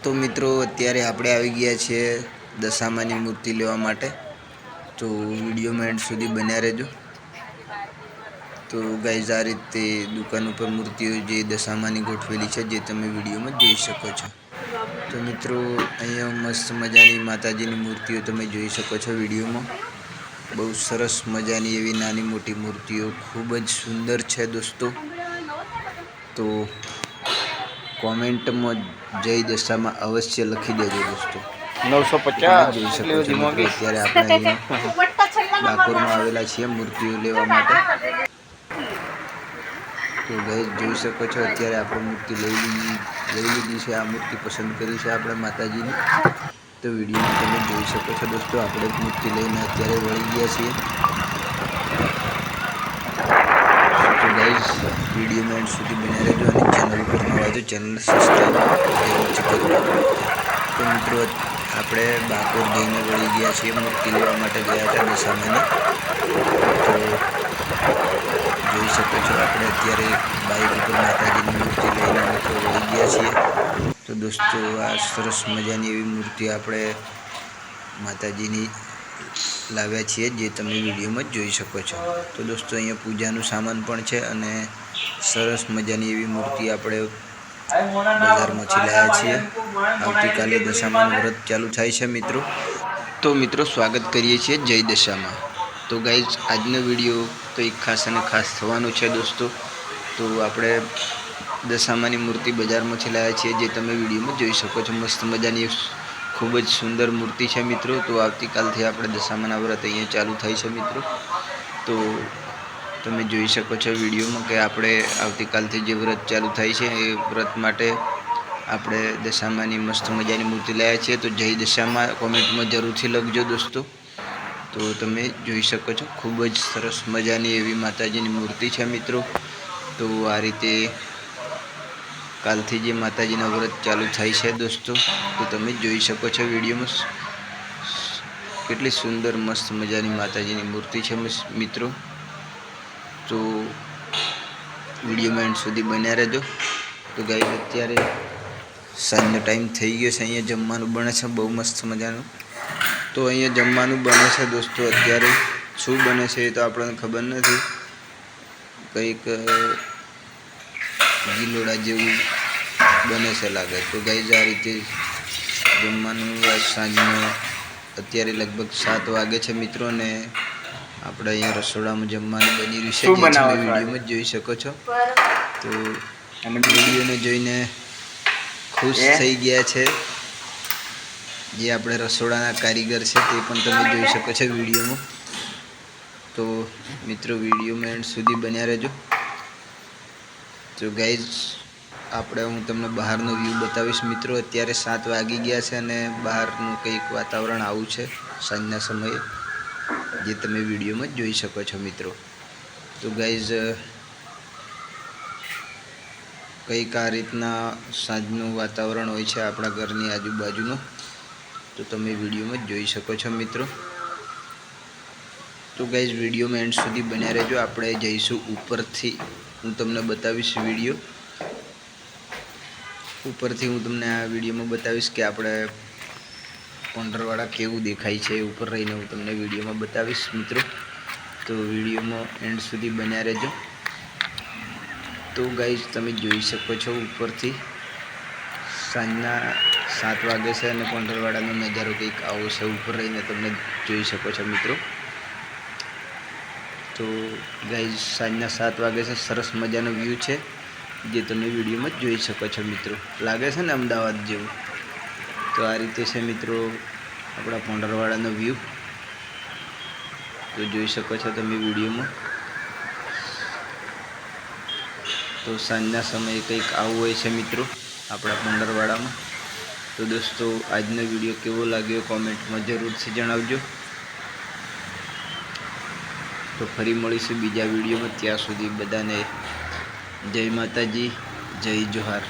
તો મિત્રો અત્યારે આપણે આવી ગયા છીએ દશામાની મૂર્તિ લેવા માટે, તો વિડીયોમાં એન્ડ સુધી બન્યા રહેજો। તો ગાઈઝ આ રીતે દુકાન ઉપર મૂર્તિઓ જે દશામાની ગોઠવેલી છે જે તમે વિડીયોમાં જોઈ શકો છો। તો મિત્રો અહીંયા મસ્ત મજાની માતાજીની મૂર્તિઓ તમે જોઈ શકો છો વિડીયોમાં। બહુ સરસ મજાની એવી નાની મોટી મૂર્તિઓ ખૂબ જ સુંદર છે દોસ્તો। તો કોમેન્ટમાં જય દશામાં અવશ્ય લખી દેજો દોસ્તો। 950 જોઈ શકો છો મિત્રો અત્યારે આપણે ડાકોરમાં આવેલા છીએ મૂર્તિઓ લેવા માટે। તો ગાઈઝ જોઈ શકો છો અત્યારે આપણે મૂર્તિ લઈ લીધી છે। આ મૂર્તિ પસંદ કરી છે આપણે માતાજીની। તો વિડીયોમાં તમે જોઈ શકો છો દોસ્તો, આપણે મૂર્તિ લઈને અત્યારે વળી ગયા છીએ। તો ગાઈઝ વિડીયોમાં એન્ડ સુધી બન્યા રહેજો અને ચેનલ ઉપર નવા જો ચેનલ સબસ્ક્રાઈબ જરૂરથી કરજો। તો મિત્રો આપણે ડાકોર જઈને વળી ગયા છીએ, મૂર્તિ લેવા માટે ગયા હતા દશામાની। તો જોઈ શકો છો આપણે અત્યારે બાઇક ઉપર માતાજીની મૂર્તિ લઈને મિત્રો વળી ગયા છીએ। તો દોસ્તો આ સરસ મજાની એવી મૂર્તિ આપણે માતાજીની લાવ્યા છીએ જે તમે વિડીયોમાં જોઈ શકો છો। તો દોસ્તો અહીંયા પૂજાનું સામાન પણ છે અને સરસ મજાની એવી મૂર્તિ આપણે બજારમાંથી લાવ્યા છીએ। આવતીકાલે દશામાનું વ્રત ચાલુ થાય છે મિત્રો। તો મિત્રો સ્વાગત કરીએ છીએ જય દશામાં। તો ગાઈઝ આજનો વિડીયો તો એક ખાસ અને ખાસ થવાનો છે દોસ્તો। તો આપણે દશામાની મૂર્તિ બજારમાંથી લાવ્યા છીએ જે તમે વિડીયોમાં જોઈ શકો છો। મસ્ત મજાની ખૂબ જ સુંદર મૂર્તિ છે મિત્રો। તો આવતીકાલથી આપણે દશામાના વ્રત અહીંયા ચાલુ થાય છે મિત્રો। તો તમે જોઈ શકો છો વિડીયોમાં કે આપણે આવતીકાલથી જે વ્રત ચાલુ થાય છે એ વ્રત માટે આપણે દશામાની મસ્ત મજાની મૂર્તિ લાવ્યા છીએ। તો જય દશામાં કોમેન્ટમાં જરૂરથી લખજો દોસ્તો। તો તમે જોઈ શકો છો ખૂબ જ સરસ મજાની એવી માતાજીની મૂર્તિ છે મિત્રો। તો આ રીતે કાલથી જે માતાજીના વ્રત ચાલુ થાય છે દોસ્તો, તો તમે જોઈ શકો છો વિડીયોમાં કેટલી સુંદર મસ્ત મજાની માતાજીની મૂર્તિ છે મિત્રો। તો વિડીયોમાં એન્ડ સુધી બન્યા રહેજો। તો ગાઈઝ અત્યારે સાંજનો ટાઈમ થઈ ગયો છે, અહીંયા જમવાનું બને છે બહુ મસ્ત મજાનું। તો અહીંયા જમવાનું બને છે દોસ્તો, અત્યારે શું બને છે એ તો આપણને ખબર નથી, કંઈક ગિલોડા જેવું બને છે લાગે। તો ગાઈઝ આ રીતે જમવાનું સાંજનો અત્યારે લગભગ 7 વાગે છે મિત્રો ને આપણે અહીંયા રસોડામાં જમવાનું બની રહ્યું છે જે તમે વિડીયોમાં જોઈ શકો છો। તો વિડીયોને જોઈને ખુશ થઈ ગયા છે જે આપણે રસોડાના કારીગર છે તે પણ તમે જોઈ શકો છો વિડીયોમાં। તો મિત્રો વિડીયોમાં એન્ડ સુધી બન્યા રહેજો। તો ગાઈઝ આપણે હું તમને બહારનો વ્યૂ બતાવીશ મિત્રો। અત્યારે 7 વાગી ગયા છે અને બહારનું કંઈક વાતાવરણ આવું છે સાંજના સમયે જે તમે વિડીયોમાં જોઈ શકો છો મિત્રો। તો ગાઈઝ કંઈક આ રીતના સાંજનું વાતાવરણ હોય છે આપણા ઘરની આજુબાજુનું, તો તમે વિડીયોમાં જોઈ શકો છો મિત્રો। તો ગાઈઝ વિડીયોમાં એન્ડ સુધી બન્યા રહેજો। આપણે જઈશું ઉપરથી, હું તમને બતાવીશ વિડીયો ઉપરથી, હું તમને આ વિડીયોમાં બતાવીશ કે આપણે પોંડરવાળા કેવું દેખાય છે, ઉપર રહીને હું તમને વિડીયોમાં બતાવીશ મિત્રો। તો વિડીયોમાં એન્ડ સુધી બન્યા રહેજો। તો ગાઈઝ તમે જોઈ શકો છો ઉપરથી સાંજના 7 વાગે છે અને પોંડરવાડાનો નજારો કંઈક આવો છે, ઉપર રહીને તમને જોઈ શકો છો મિત્રો। તો ગાઈઝ સાંજના 7 વાગે છે, સરસ મજાનો વ્યૂ છે જે તમે વિડીયોમાં જોઈ શકો છો મિત્રો। લાગે છે ને અમદાવાદ જેવું। તો આ રીતે છે મિત્રો આપણા પોંડરવાડાનો વ્યૂ, તો જોઈ શકો છો તમે વિડીયોમાં। તો સાંજના સમયે કંઈક આવું હોય છે મિત્રો આપણા પોંડરવાડામાં। તો દોસ્તો આજનો વિડીયો કેવો લાગ્યો કોમેન્ટમાં જરૂરથી જણાવજો। તો ફરી મળીશું બીજા વિડીયોમાં, ત્યાં સુધી બધાને જય માતાજી, જય જોહાર।